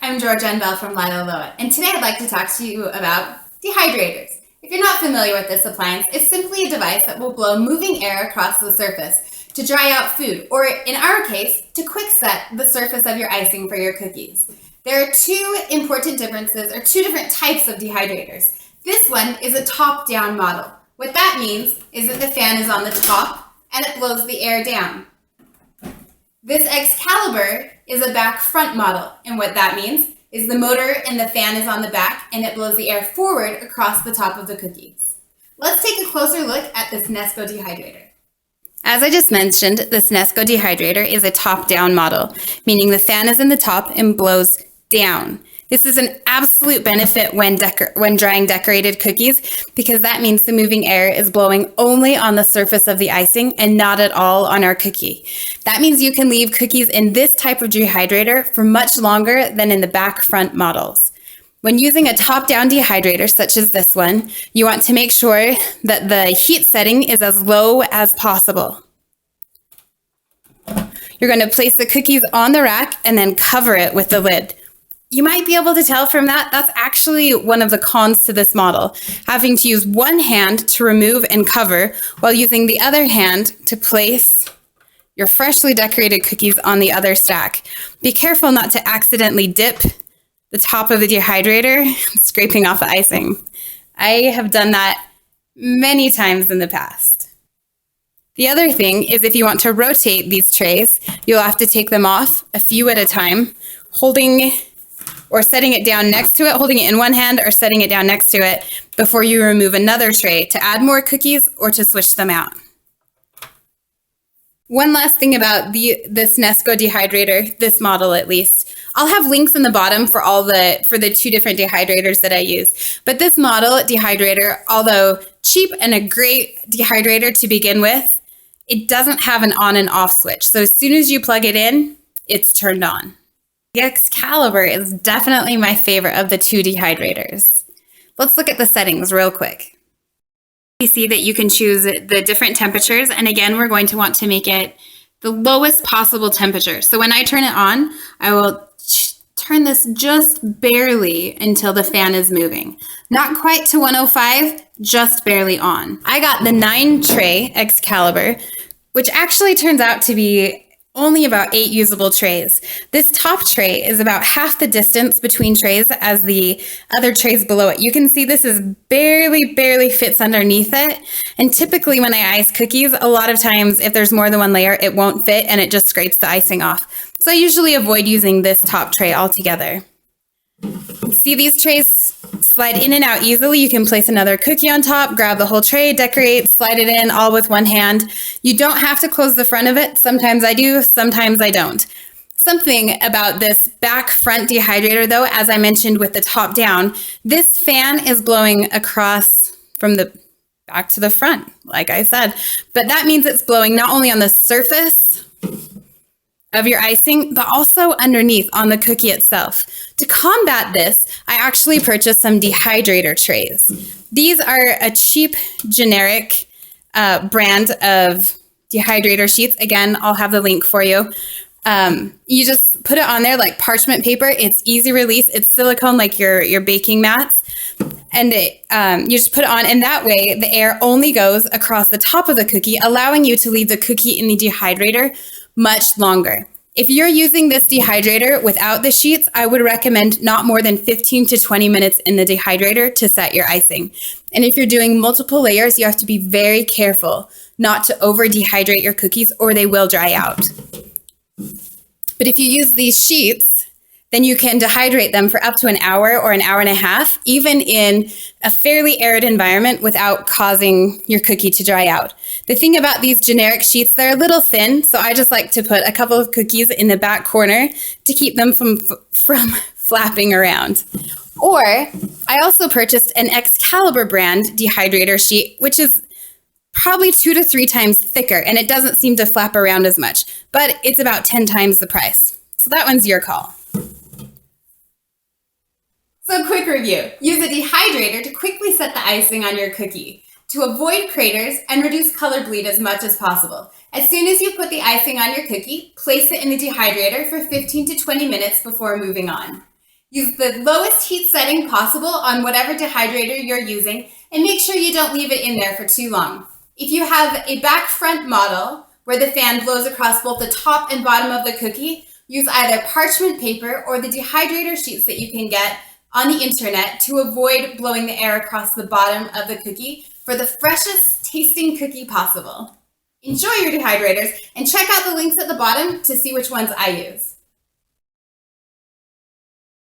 I'm Georgia and Bell from Lila Loa, and today I'd like to talk to you about dehydrators. If you're not familiar with this appliance, it's simply a device that will blow moving air across the surface to dry out food, or in our case, to quick set the surface of your icing for your cookies. There are two important differences, or two different types of dehydrators. This one is a top-down model. What that means is that the fan is on the top and it blows the air down. This Excalibur is a back-front model, and what that means is the motor and the fan is on the back and it blows the air forward across the top of the cookies. Let's take a closer look at this Nesco dehydrator. As I just mentioned, this Nesco dehydrator is a top-down model, meaning the fan is in the top and blows down. This is an absolute benefit when drying decorated cookies because that means the moving air is blowing only on the surface of the icing and not at all on our cookie. That means you can leave cookies in this type of dehydrator for much longer than in the back front models. When using a top-down dehydrator such as this one, you want to make sure that the heat setting is as low as possible. You're going to place the cookies on the rack and then cover it with the lid. You might be able to tell from that, that's actually one of the cons to this model, having to use one hand to remove and cover while using the other hand to place your freshly decorated cookies on the other stack. Be careful not to accidentally dip the top of the dehydrator, scraping off the icing. I have done that many times in the past. The other thing is if you want to rotate these trays, you'll have to take them off a few at a time, holding or setting it down next to it, holding it in one hand or setting it down next to it before you remove another tray to add more cookies or to switch them out. One last thing about this Nesco dehydrator, this model at least, I'll have links in the bottom for the two different dehydrators that I use. But this model dehydrator, although cheap and a great dehydrator to begin with, it doesn't have an on and off switch. So as soon as you plug it in, it's turned on. The Excalibur is definitely my favorite of the two dehydrators. Let's look at the settings real quick. You see that you can choose the different temperatures, and again, we're going to want to make it the lowest possible temperature. So when I turn it on, I will turn this just barely until the fan is moving. Not quite to 105, just barely on. I got the 9 tray Excalibur, which actually turns out to be only about 8 usable trays. This top tray is about half the distance between trays as the other trays below it. You can see this is barely fits underneath it. And typically when I ice cookies, a lot of times if there's more than one layer, it won't fit and it just scrapes the icing off. So I usually avoid using this top tray altogether. You see these trays slide in and out easily. You can place another cookie on top, grab the whole tray, decorate, slide it in all with one hand. You don't have to close the front of it. Sometimes I do, sometimes I don't. Something about this back front dehydrator though, as I mentioned with the top down, this fan is blowing across from the back to the front, like I said. But that means it's blowing not only on the surface of your icing, but also underneath on the cookie itself. To combat this, I actually purchased some dehydrator trays. These are a cheap, generic brand of dehydrator sheets. Again, I'll have the link for you. You just put it on there like parchment paper. It's easy release. It's silicone like your baking mats. And you just put it on, and that way the air only goes across the top of the cookie, allowing you to leave the cookie in the dehydrator much longer. If you're using this dehydrator without the sheets, I would recommend not more than 15 to 20 minutes in the dehydrator to set your icing. And if you're doing multiple layers, you have to be very careful not to over dehydrate your cookies or they will dry out. But if you use these sheets, then you can dehydrate them for up to an hour or an hour and a half, even in a fairly arid environment without causing your cookie to dry out. The thing about these generic sheets, they're a little thin, so I just like to put a couple of cookies in the back corner to keep them from flapping around. Or I also purchased an Excalibur brand dehydrator sheet, which is probably 2 to 3 times thicker, and it doesn't seem to flap around as much, but it's about 10 times the price. So that one's your call. So quick review. Use a dehydrator to quickly set the icing on your cookie to avoid craters and reduce color bleed as much as possible. As soon as you put the icing on your cookie, place it in the dehydrator for 15 to 20 minutes before moving on. Use the lowest heat setting possible on whatever dehydrator you're using, and make sure you don't leave it in there for too long. If you have a back front model where the fan blows across both the top and bottom of the cookie, use either parchment paper or the dehydrator sheets that you can get on the internet to avoid blowing the air across the bottom of the cookie for the freshest tasting cookie possible. Enjoy your dehydrators and check out the links at the bottom to see which ones I use.